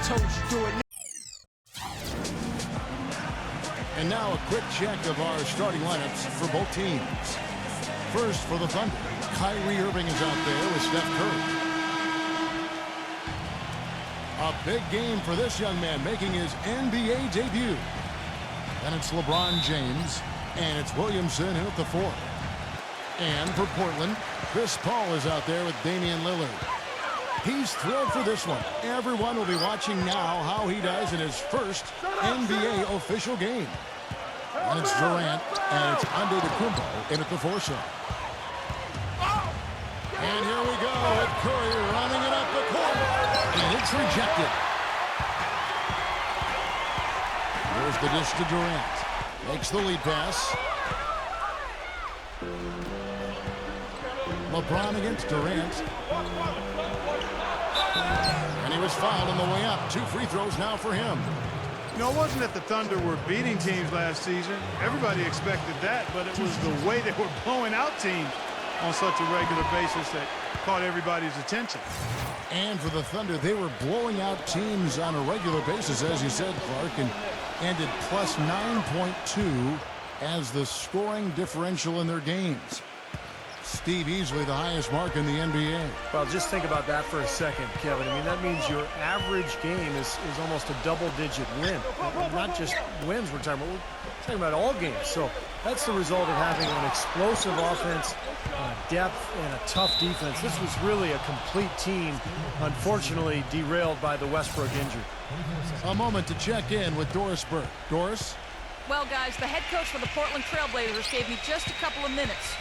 told you do it. And now a quick check of our starting lineups for both teams. First for the Thunder, Kyrie Irving is out there with Steph Curry. A big game for this young man making his NBA debut. And it's LeBron James, and it's Williamson in at the 4. And for Portland, Chris Paul is out there with Damian Lillard. He's thrilled for this one. Everyone will be watching now how he does in his first NBA official game. And it's Durant, and it's Antetokounmpo in at the 4 slot. And here we go with Curry running it up the court. And it's rejected. There's the dish to Durant. Makes the lead pass. LeBron against Durant. And he was fouled on the way up. 2 free throws now for him. You know, it wasn't that the Thunder were beating teams last season. Everybody expected that, but it was the way they were blowing out teams on such a regular basis that caught everybody's attention. And for the Thunder, they were blowing out teams on a regular basis, as you said, Clark, and ended plus 9.2 as the scoring differential in their games. Steve, easily the highest mark in the NBA. Well, just think about that for a second, Kevin. I mean, that means your average game is almost a double-digit win. Not just wins we're talking about all games. So that's the result of having an explosive offense, depth, and a tough defense. This was really a complete team, unfortunately derailed by the Westbrook injury. A moment to check in with Doris Burke. Doris? Well, guys, the head coach for the Portland Trail Blazers gave me just a couple of minutes.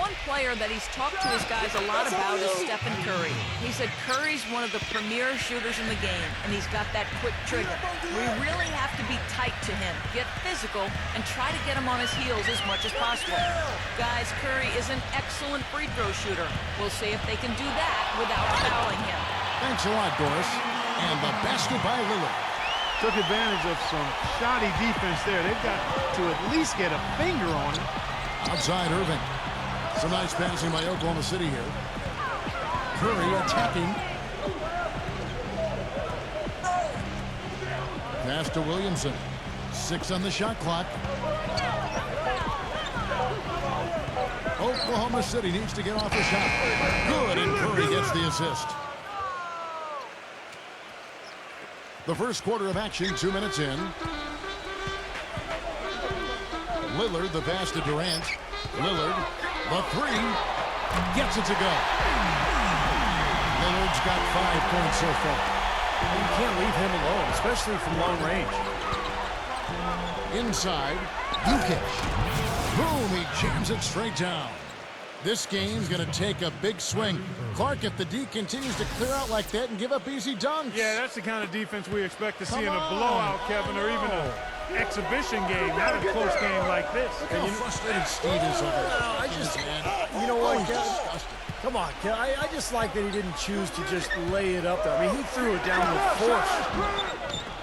One player that he's talked to his guys a lot about is Stephen Curry. He said Curry's one of the premier shooters in the game, and he's got that quick trigger. We really have to be tight to him, get physical, and try to get him on his heels as much as possible. Guys, Curry is an excellent free throw shooter. We'll see if they can do that without fouling him. Thanks a lot, Doris. And the basket by Lillard. Took advantage of some shoddy defense there. They've got to at least get a finger on it. Outside Irving. Some nice passing by Oklahoma City here. Curry attacking. Pass to Williamson. 6 on the shot clock. Oklahoma City needs to get off the shot. Good, and Curry gets the assist. The first quarter of action, 2 minutes in. Lillard, the pass to Durant. Lillard, the 3, gets it to go. Lillard's got 5 points so far. You can't leave him alone, especially from long range. Inside, Jokic. Boom, he jams it straight down. This game's going to take a big swing. Clark, if the D continues to clear out like that and give up easy dunks. Yeah, that's the kind of defense we expect to see in a blowout, Kevin, or even an exhibition game, not a close game like this. And you know, frustrated Steve is over. You know what, Kevin? Come on, Kevin. I just like that he didn't choose to just lay it up there. I mean, he threw it down with force.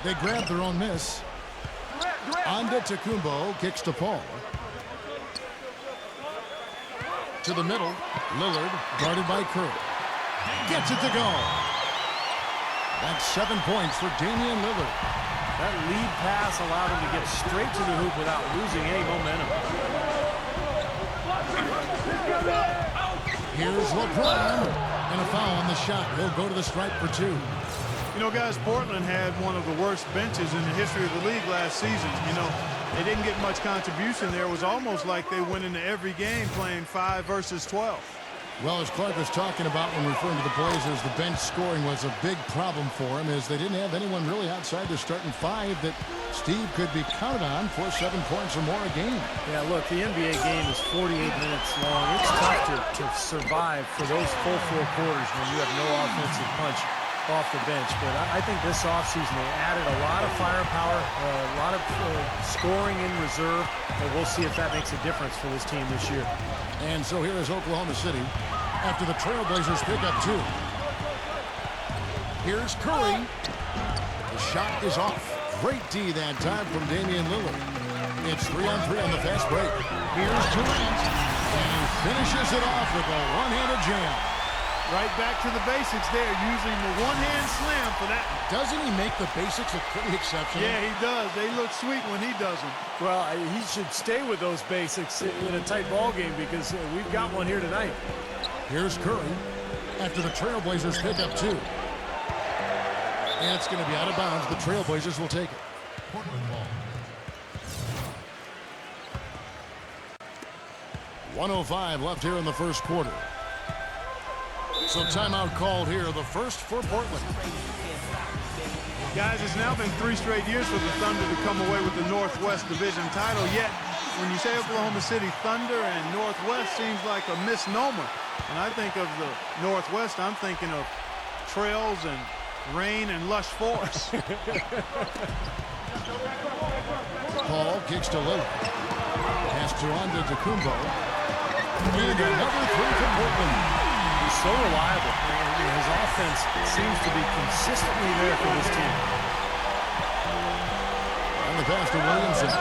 They grabbed their own miss. Antetokounmpo kicks to Paul. To the middle, Lillard, guarded by Curry. Gets it to go. That's 7 points for Damian Lillard. That lead pass allowed him to get straight to the hoop without losing any momentum. Here's LeBron. And a foul on the shot. He'll go to the stripe for 2. You know, guys, Portland had one of the worst benches in the history of the league last season. You know, they didn't get much contribution there. It was almost like they went into every game playing 5 versus 12. Well, as Clark was talking about when referring to the Blazers, the bench scoring was a big problem for him as they didn't have anyone really outside their starting 5 that Steve could be counted on for 7 points or more a game. Yeah, look, the NBA game is 48 minutes long. It's tough to survive for those full 4 quarters when you have no offensive punch off the bench. But I think this offseason they added a lot of firepower, a lot of scoring in reserve, and we'll see if that makes a difference for this team this year. And so here is Oklahoma City after the Trailblazers pick up 2. Here's Curry. The shot is off. Great D that time from Damian Lillard. It's 3-on-3 on the fast break. Here's Durant. And he finishes it off with a one-handed jam. Right back to the basics there, using the one-hand slam for that. Doesn't he make the basics look pretty exceptional? Yeah, he does. They look sweet when he does them. Well, he should stay with those basics in a tight ball game because we've got one here tonight. Here's Curry after the Trailblazers pick up 2. And it's going to be out of bounds. The Trailblazers will take it. Portland ball. 1:05 left here in the first quarter. So timeout called here, the first for Portland. Guys, it's now been 3 straight years for the Thunder to come away with the Northwest Division title. Yet, when you say Oklahoma City Thunder and Northwest, seems like a misnomer. When I think of the Northwest, I'm thinking of trails and rain and lush forests. Paul kicks to Lillard. Pass to Antetokounmpo. And another 3 for Portland. He's so reliable. His offense seems to be consistently there for this team. And the pass to Williamson.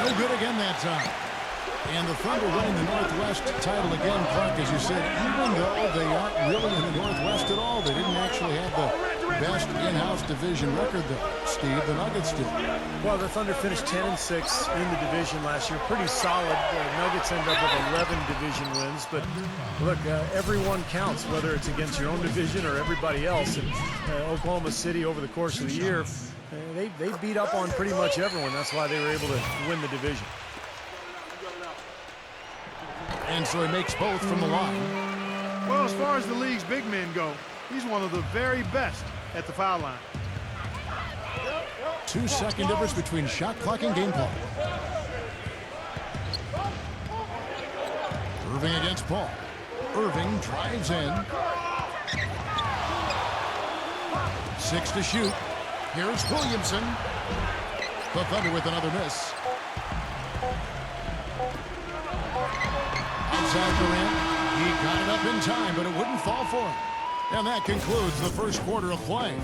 No good again that time. And the Thunder winning the Northwest title again, Clark, as you said, even though they aren't really in the Northwest at all, they didn't actually have the best in-house division record, though. Steve, the Nuggets did. Well, the Thunder finished 10-6 in the division last year. Pretty solid. The Nuggets end up with 11 division wins. But look, everyone counts, whether it's against your own division or everybody else. And Oklahoma City, over the course of the year, they beat up on pretty much everyone. That's why they were able to win the division. And so he makes both from the line. Well, as far as the league's big men go, he's one of the very best at the foul line. 2-second difference between shot clock and game clock. Irving against Paul. Irving drives in. 6 to shoot. Here's Williamson. The Thunder with another miss. Outside Durant. He got it up in time, but it wouldn't fall for him. And that concludes the first quarter of play.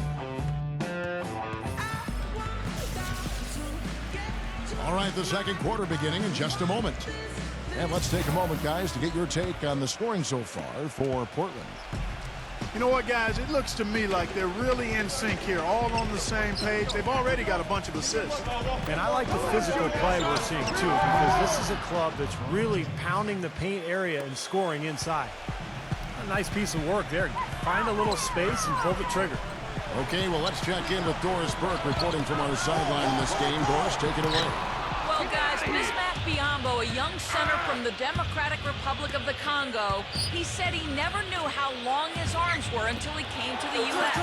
All right, the second quarter beginning in just a moment. And let's take a moment, guys, to get your take on the scoring so far for Portland. You know what, guys? It looks to me like they're really in sync here, all on the same page. They've already got a bunch of assists. And I like the physical play we're seeing, too, because this is a club that's really pounding the paint area and scoring inside. A nice piece of work there. Find a little space and pull the trigger. Okay, well, let's check in with Doris Burke reporting from our sideline in this game. Doris, take it away. Well, guys, Bismack Biyombo, a young center from the Democratic Republic of the Congo, he said he never knew how long his arms were until he came to the U.S.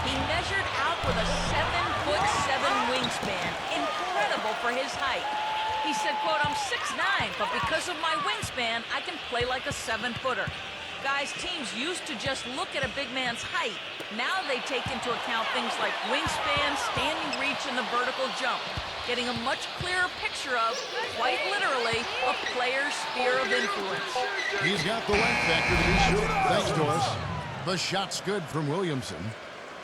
He measured out with a 7'7" wingspan. Incredible for his height. He said, quote, I'm 6'9", but because of my wingspan, I can play like a 7-footer. Guys, teams used to just look at a big man's height. Now they take into account things like wingspan, standing reach, and the vertical jump, getting a much clearer picture of, quite literally, a player's sphere of influence. He's got the length factor to be sure. Thanks, Doris. The shot's good from Williamson.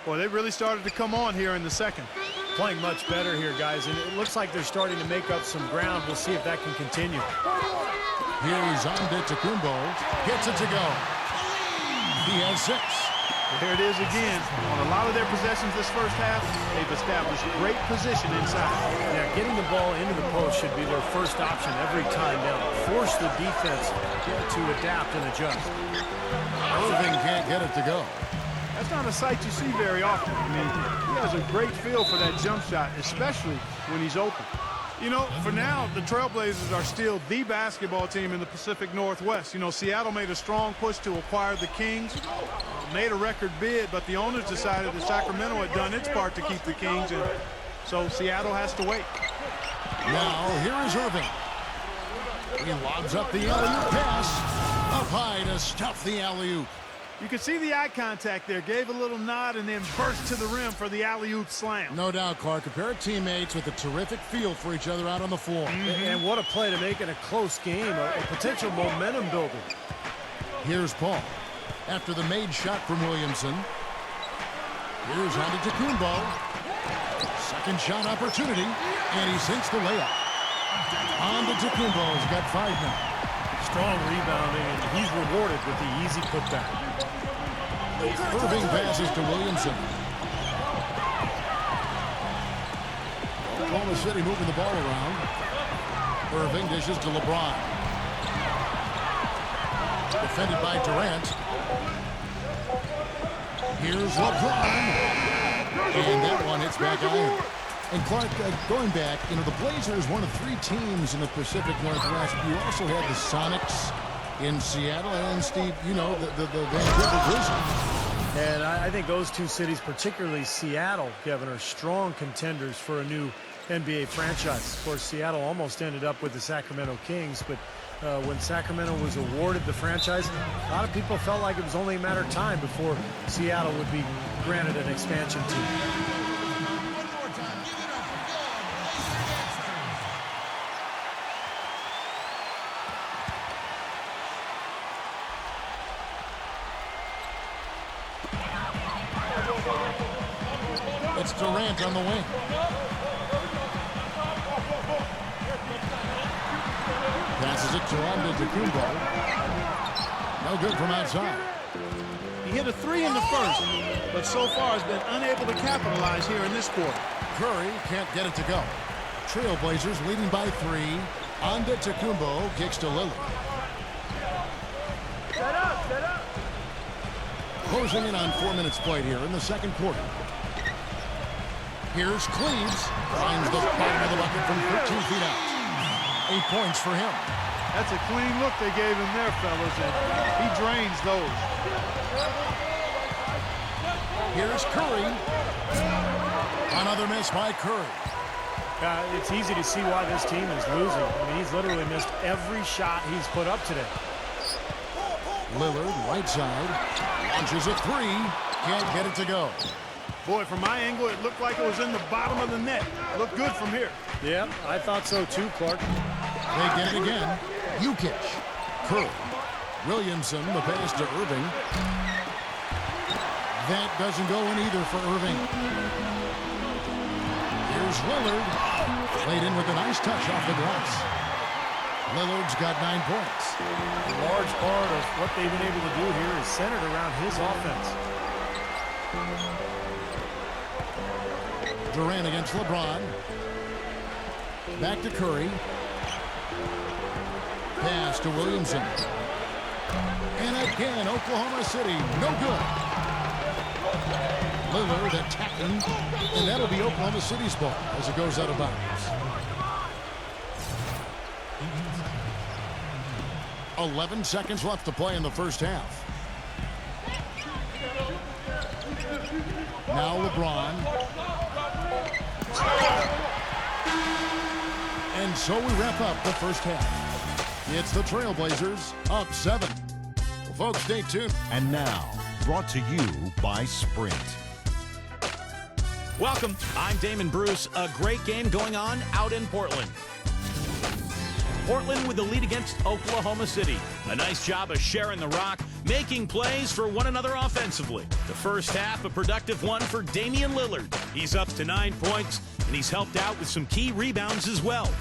Boy, they really started to come on here in the second. Playing much better here, guys, and it looks like they're starting to make up some ground. We'll see if that can continue. Here's Antetokounmpo. Gets it to go. He has 6. There it is again. On a lot of their possessions this first half, they've established great position inside. Yeah, getting the ball into the post should be their first option every time down. Force the defense to adapt and adjust. Irving can't get it to go. That's not a sight you see very often. I mean, he has a great feel for that jump shot, especially when he's open. You know, for now, the Trailblazers are still the basketball team in the Pacific Northwest. You know, Seattle made a strong push to acquire the Kings, made a record bid, but the owners decided that Sacramento had done its part to keep the Kings, and so Seattle has to wait. Now, here is Irving. He lobs up the alley-oop pass. Up high to stuff the alley-oop. You can see the eye contact there. Gave a little nod and then burst to the rim for the alley-oop slam. No doubt, Clark. A pair of teammates with a terrific feel for each other out on the floor. And what a play to make in a close game, a potential momentum builder. Here's Paul. After the made shot from Williamson. Here's Antetokounmpo. Second shot opportunity, and he sinks the layup. Antetokounmpo's got 5 now. Strong rebounding, and he's rewarded with the easy putback. Irving passes to Williamson. Oklahoma City moving the ball around. Irving dishes to LeBron. Defended by Durant. Here's LeBron. And that one hits back iron. And Clark, going back, the Blazers, one of 3 teams in the Pacific Northwest. You also had the Sonics in Seattle, and Steve, the Vancouver Grizzlies. And I think those 2 cities, particularly Seattle, Kevin, are strong contenders for a new NBA franchise. Of course, Seattle almost ended up with the Sacramento Kings, but when Sacramento was awarded the franchise, a lot of people felt like it was only a matter of time before Seattle would be granted an expansion team. It's Durant on the wing. Passes it to Antetokounmpo. No good from outside. He hit a 3 in the first, but so far has been unable to capitalize here in this quarter. Curry can't get it to go. Trailblazers leading by 3. Antetokounmpo kicks to Lillard. Set up. Closing in on 4 minutes played here in the second quarter. Here's Cleves. Finds the bottom of the bucket from 13 feet out. 8 points for him. That's a clean look they gave him there, fellas, and he drains those. Here's Curry. Another miss by Curry. It's easy to see why this team is losing. I mean, he's literally missed every shot he's put up today. Lillard, right side. Launches a 3. Can't get it to go. Boy, from my angle, it looked like it was in the bottom of the net. Looked good from here. Yeah, I thought so too, Clark. They get it again. Jokic. Curry. Williamson, the pass to Irving. That doesn't go in either for Irving. Here's Lillard. Played in with a nice touch off the glass. Lillard's got 9 points. A large part of what they've been able to do here is centered around his offense. Durant against LeBron. Back to Curry. Pass to Williamson. And again, Oklahoma City, no good. Lillard attacking, and that'll be Oklahoma City's ball as it goes out of bounds. 11 seconds left to play in the first half. Now LeBron. And so we wrap up the first half. It's the Trailblazers up 7. Well, folks, stay tuned. And now, brought to you by Sprint. Welcome. I'm Damon Bruce. A great game going on out in Portland. Portland with the lead against Oklahoma City. A nice job of sharing the rock, making plays for one another offensively. The first half, a productive one for Damian Lillard. He's up to 9 points, and he's helped out with some key rebounds as well.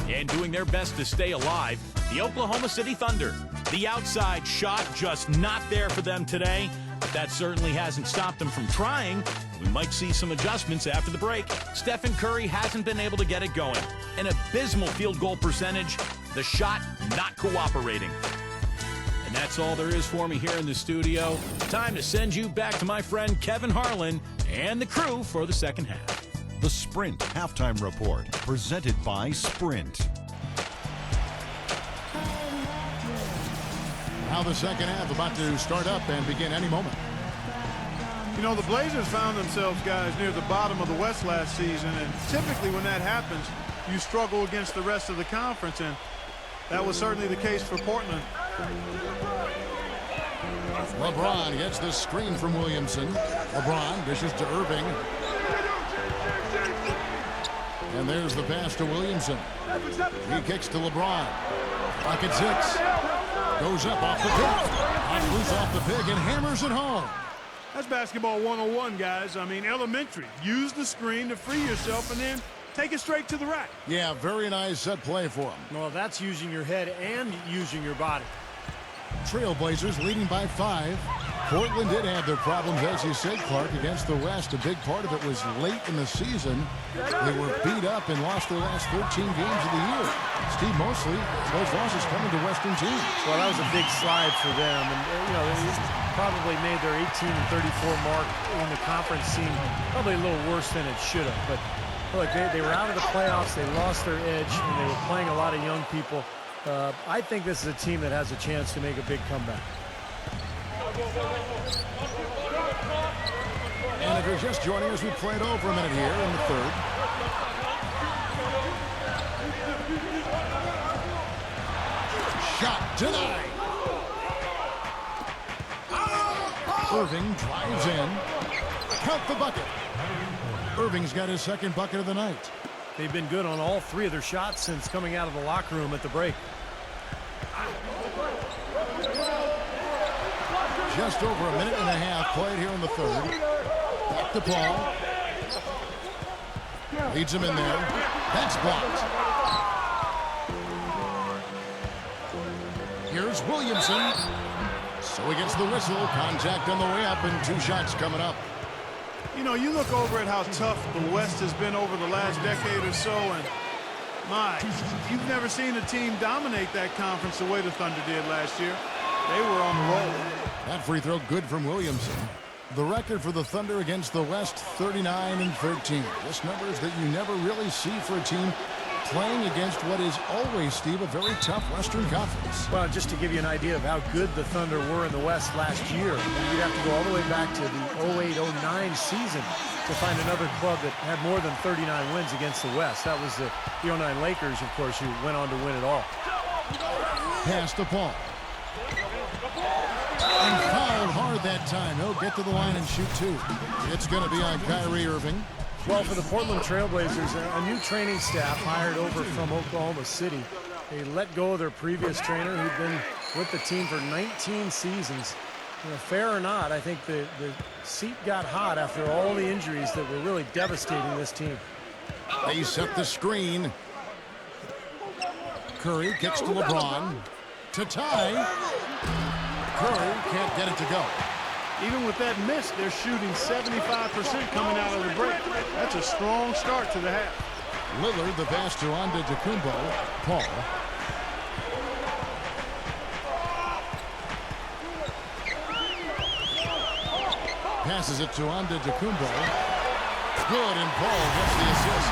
And doing their best to stay alive, the Oklahoma City Thunder. The outside shot just not there for them today, but that certainly hasn't stopped them from trying. We might see some adjustments after the break. Stephen Curry hasn't been able to get it going. An abysmal field goal percentage, the shot not cooperating. And that's all there is for me here in the studio. Time to send you back to my friend Kevin Harlan and the crew for the second half. The Sprint Halftime Report, presented by Sprint. Now the second half about to start up and begin any moment. You know, the Blazers found themselves, guys, near the bottom of the West last season, and typically when that happens, you struggle against the rest of the conference, and that was certainly the case for Portland. LeBron gets the screen from Williamson. LeBron dishes to Irving. And there's the pass to Williamson. He kicks to LeBron. Pocket 6. Goes up off the pick. Loose off the pick and hammers it home. That's basketball 101, guys. I mean, elementary. Use the screen to free yourself and then take it straight to the rack. Yeah, very nice set play for him. Well, that's using your head and using your body. Trailblazers leading by 5. Portland did have their problems, as you said, Clark, against the West. A big part of it was late in the season. They were beat up and lost their last 13 games of the year. Steve, mostly those losses coming to Western teams. Well, that was a big slide for them. And, they probably made their 18-34 mark in the conference seem probably a little worse than it should have. But, look, they were out of the playoffs. They lost their edge, and they were playing a lot of young people. I think this is a team that has a chance to make a big comeback. And if you're just joining us, we played over a minute here in the third. Shot denied. Irving drives in. Count the bucket. Irving's got his second bucket of the night. They've been good on all 3 of their shots since coming out of the locker room at the break. Just over a minute and a half played here in the third. Back to Paul. Leads him in there. That's blocked. Here's Williamson. So he gets the whistle. Contact on the way up and 2 shots coming up. You know, you look over at how tough the West has been over the last decade or so, and my, you've never seen a team dominate that conference the way the Thunder did last year. They were on the roll. That free throw good from Williamson. The record for the Thunder against the West, 39-13. Just numbers that you never really see for a team playing against what is always, Steve, a very tough Western Conference. Well, just to give you an idea of how good the Thunder were in the West last year, you'd have to go all the way back to the 08-09 season to find another club that had more than 39 wins against the West. That was the 09 Lakers, of course, who went on to win it all. Pass to Paul. And fouled hard that time. He'll get to the line and shoot 2. It's going to be on Kyrie Irving. Well, for the Portland Trailblazers, a new training staff hired over from Oklahoma City. They let go of their previous trainer who'd been with the team for 19 seasons. Fair or not, I think the seat got hot after all the injuries that were really devastating this team. They set the screen. Curry kicks to LeBron. To tie. Curry can't get it to go. Even with that miss, they're shooting 75% coming out of the break. That's a strong start to the half. Lillard, the pass to Antetokounmpo. Paul. Passes it to Antetokounmpo. Good, and Paul gets the assist.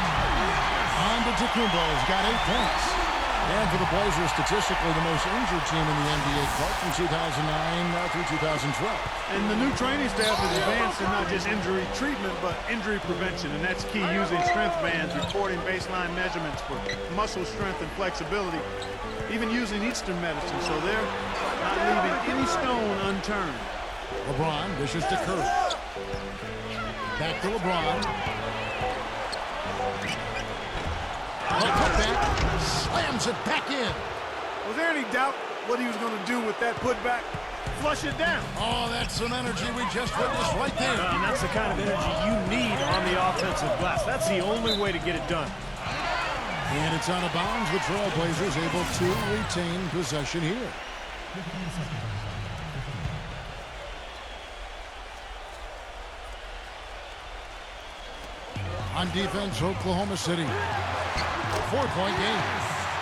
Antetokounmpo's got 8 points. And for the Blazers, statistically the most injured team in the NBA, Clark, from 2009 through 2012. And the new training staff is advanced in not just injury treatment, but injury prevention. And that's key, using strength bands, recording baseline measurements for muscle strength and flexibility, even using Eastern medicine. So they're not leaving any stone unturned. LeBron dishes to Curry. Back to LeBron. The putback, slams it back in. Was there any doubt what he was going to do with that putback? Flush it down. Oh, that's some energy we just witnessed right there. And that's the kind of energy you need on the offensive glass. That's the only way to get it done. And it's out of bounds. The Trailblazers able to retain possession here. On defense, Oklahoma City. 4-point game.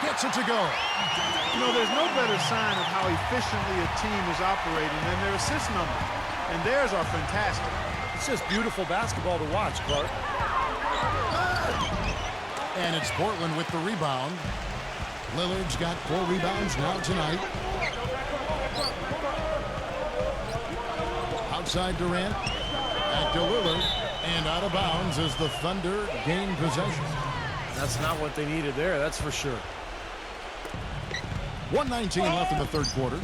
Gets it to go. You know, there's no better sign of how efficiently a team is operating than their assist numbers. And theirs are fantastic. It's just beautiful basketball to watch, Clark. And it's Portland with the rebound. Lillard's got 4 rebounds now tonight. Outside Durant. Back to Lillard. And out of bounds as the Thunder gain possession. That's not what they needed there, that's for sure. 1:19 left in the third quarter.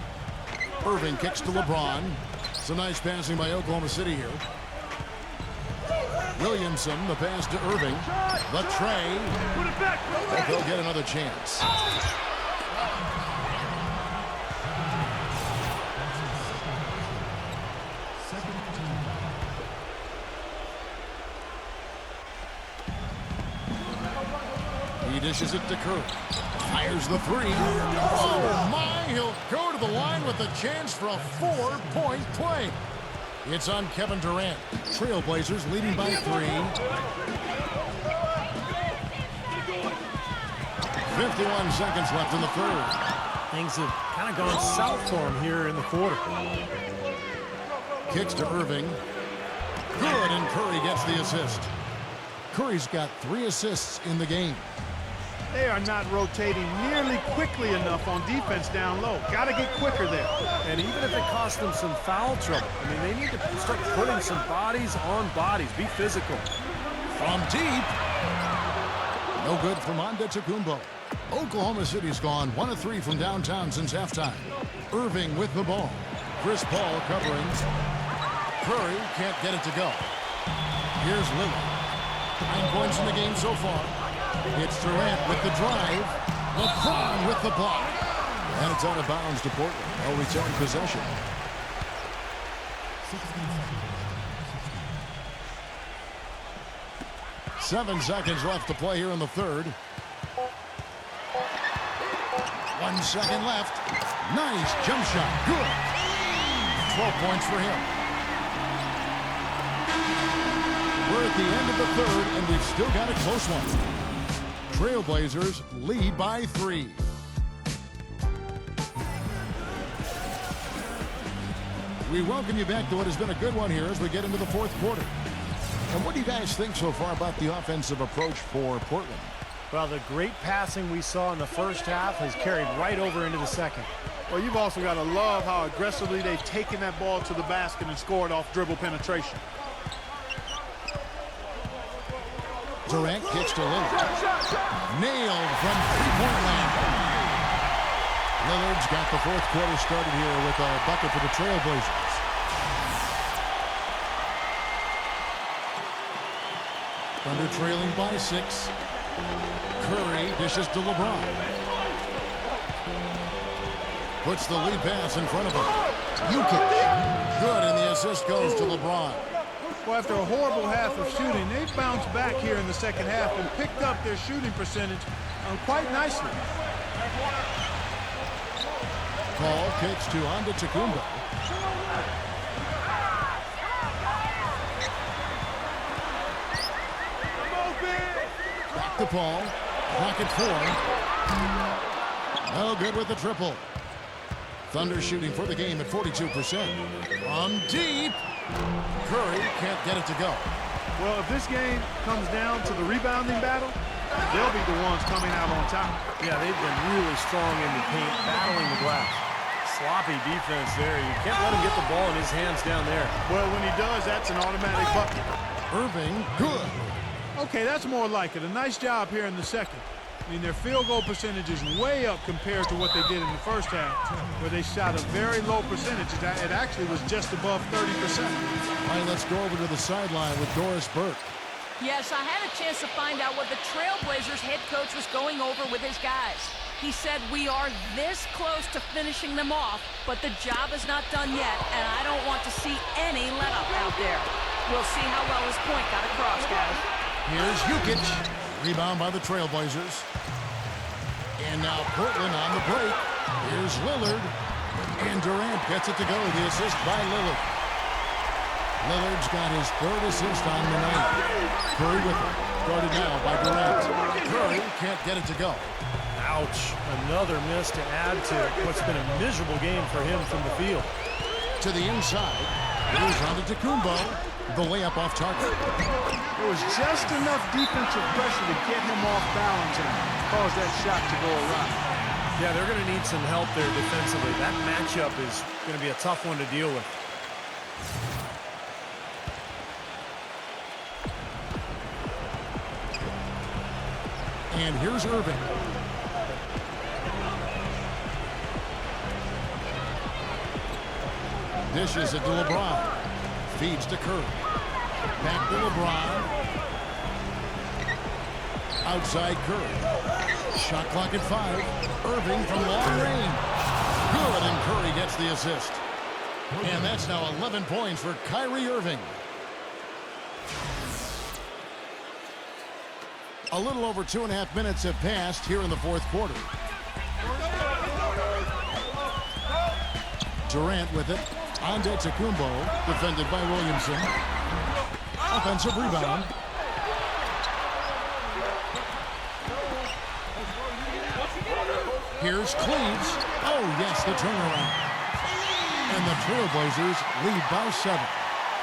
Irving kicks to LeBron. Some nice passing by Oklahoma City here. Williamson, the pass to Irving. The tray. But they'll get another chance. dishes it to Curry. Fires the three. Oh, my. He'll go to the line with a chance for a 4-point play. It's on Kevin Durant. Trailblazers leading by 3. 51 seconds left in the third. Things have kind of gone south for him here in the quarter. Kicks to Irving. Good, and Curry gets the assist. Curry's got 3 assists in the game. They are not rotating nearly quickly enough on defense down low. Got to get quicker there. And even if it costs them some foul trouble, I mean, they need to start putting some bodies on bodies. Be physical. From deep. No good from Antetokounmpo. Oklahoma City's gone 1 of 3 from downtown since halftime. Irving with the ball. Chris Paul covering. Curry can't get it to go. Here's Lillard. 9 points in the game so far. It's Durant with the drive. LeBron with the block. And it's out of bounds to Portland. They'll return possession. Seven seconds left to play here in the third. 1 second left. Nice jump shot. Good. 12 points for him. We're at the end of the third, and we've still got a close one. Trailblazers lead by 3. We welcome you back to what has been a good one here as we get into the fourth quarter. And what do you guys think so far about the offensive approach for Portland? Well, the great passing we saw in the first half has carried right over into the second. Well, you've also got to love how aggressively they've taken that ball to the basket and scored off dribble penetration. Durant kicks to Lillard. Nailed from three-point land. Lillard's got the fourth quarter started here with a bucket for the Trailblazers. Thunder trailing by 6. Curry dishes to LeBron. Puts the lead pass in front of him. Jokic. Good, and the assist goes to LeBron. Well, after a horrible half of shooting, they've bounced back here in the second half and picked up their shooting percentage quite nicely. Paul kicks to Antetokounmpo. Back to Paul. Pocket 4. No good with the triple. Thunder shooting for the game at 42%. From deep. Curry can't get it to go. Well, if this game comes down to the rebounding battle, they'll be the ones coming out on top. Yeah, they've been really strong in the paint, battling the glass. Sloppy defense there. You can't let him get the ball in his hands down there. Well, when he does, that's an automatic bucket. Irving, good. Okay, that's more like it. A nice job here in the second. I mean, their field goal percentage is way up compared to what they did in the first half, where they shot a very low percentage. It actually was just above 30%. All right, let's go over to the sideline with Doris Burke. Yes, I had a chance to find out what the Trailblazers head coach was going over with his guys. He said, we are this close to finishing them off, but the job is not done yet, and I don't want to see any let-up out there. We'll see how well his point got across, guys. Here's Jokic. Rebound by the Trailblazers. And now Portland on the break. Here's Lillard. And Durant gets it to go. The assist by Lillard. Lillard's got his third assist on the night. Curry with it. Guarded now by Durant. Curry can't get it to go. Ouch. Another miss to add to what's been a miserable game for him from the field. To the inside. Here's Antetokounmpo. The layup off target. There was just enough defensive pressure to get him off balance and cause that shot to go awry. Yeah, they're going to need some help there defensively. That matchup is going to be a tough one to deal with. And here's Irving. Dishes it to LeBron. Feeds to Curry. Back to LeBron. Outside Curry. Shot clock at 5. Irving from long range. Good, and Curry gets the assist. And that's now 11 points for Kyrie Irving. A little over 2.5 minutes have passed here in the fourth quarter. Durant with it. Antetokounmpo, defended by Williamson. Offensive rebound. Here's Cleves. Oh, yes, the turnaround. And the Trailblazers lead by 7.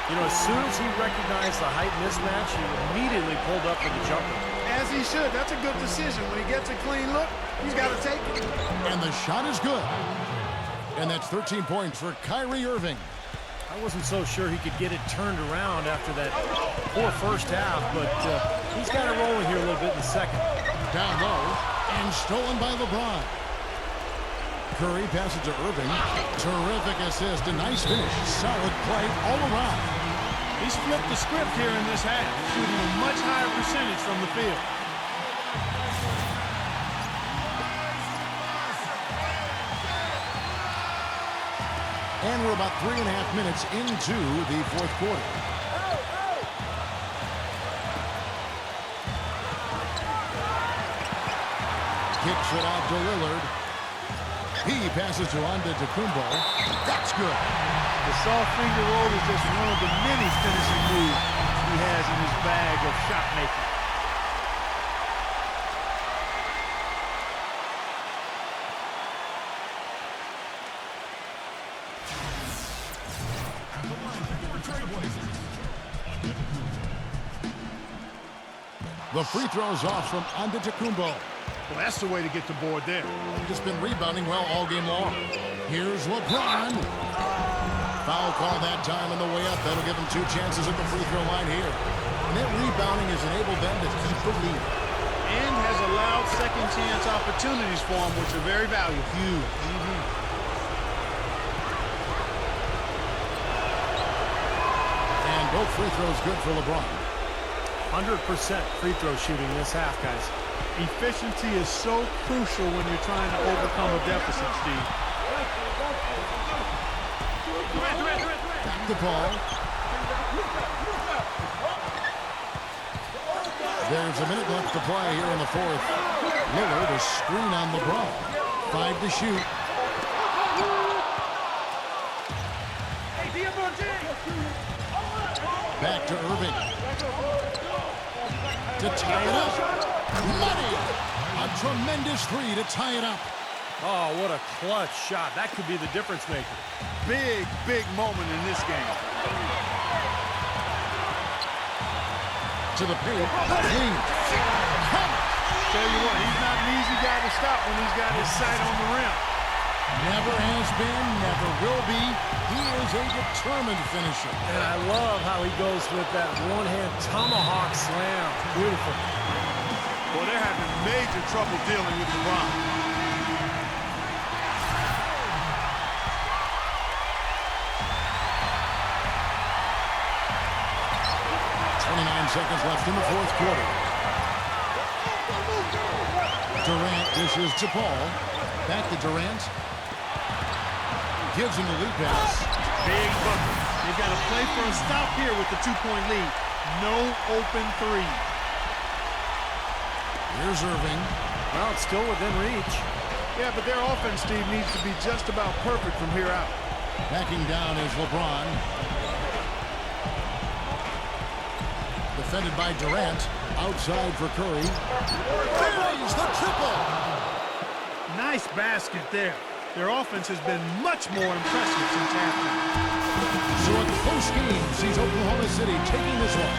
You know, as soon as he recognized the height mismatch, he immediately pulled up for the jumper. As he should. That's a good decision. When he gets a clean look, he's got to take it. And the shot is good. And that's 13 points for Kyrie Irving. I wasn't so sure he could get it turned around after that poor first half, but he's got it rolling here a little bit in the second. Down low and stolen by LeBron. Curry passes to Irving. Terrific assist. A nice finish. Solid play all around. He's flipped the script here in this half, shooting a much higher percentage from the field. And we're about 3.5 minutes into the fourth quarter. Kicks it out to Lillard. He passes to Antetokounmpo. That's good. The soft finger roll is just one of the many finishing moves he has in his bag of shot making. The free throws off from Antetokounmpo. Well, that's the way to get the board there. Just been rebounding well all game long. Here's LeBron. Foul call that time on the way up. That'll give him 2 chances at the free throw line here. And that rebounding has enabled them to keep the lead. And has allowed second chance opportunities for him, which are very valuable. Huge. And both free throws good for LeBron. 100% free throw shooting this half, guys. Efficiency is so crucial when you're trying to overcome a deficit, Steve. Back to Paul. There's a minute left to play here in the fourth. Lillard, a screen on LeBron. 5 to shoot. Back to Irving. To tie it up. Money! A tremendous 3 to tie it up. Oh, what a clutch shot. That could be the difference maker. Big, big moment in this game. To the paint. Clean. Tell you what, he's not an easy guy to stop when he's got his sight on the rim. Never has been, never will be. He is a determined finisher. And I love how he goes with that one-hand tomahawk slam. Beautiful. Well, they're having major trouble dealing with LeBron. Seconds left in the fourth quarter. Durant dishes to Paul. Back to Durant. Gives him the lead pass. Big bucket. They've got to play for a stop here with the 2-point lead. No open three. Here's Irving. Well, it's still within reach. Yeah, but their offense, Steve, needs to be just about perfect from here out. Backing down is LeBron. Defended by Durant. Outside for Curry. Buries the triple. Nice basket there. Their offense has been much more impressive since halftime. So a close game sees Oklahoma City taking this one.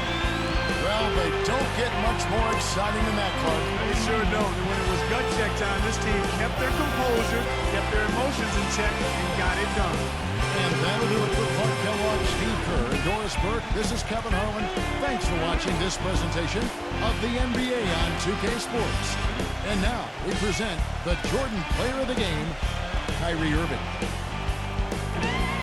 Well, they don't get much more exciting than that, Clark. They sure don't. And when it was gut check time, this team kept their composure, kept their emotions in check, and got it done. And that'll do it for Clark Kellogg, Steve Kerr, and Doris Burke. This is Kevin Harlan. Thanks for watching this presentation of the NBA on 2K Sports. And now we present the Jordan Player of the Game, Kyrie Irving.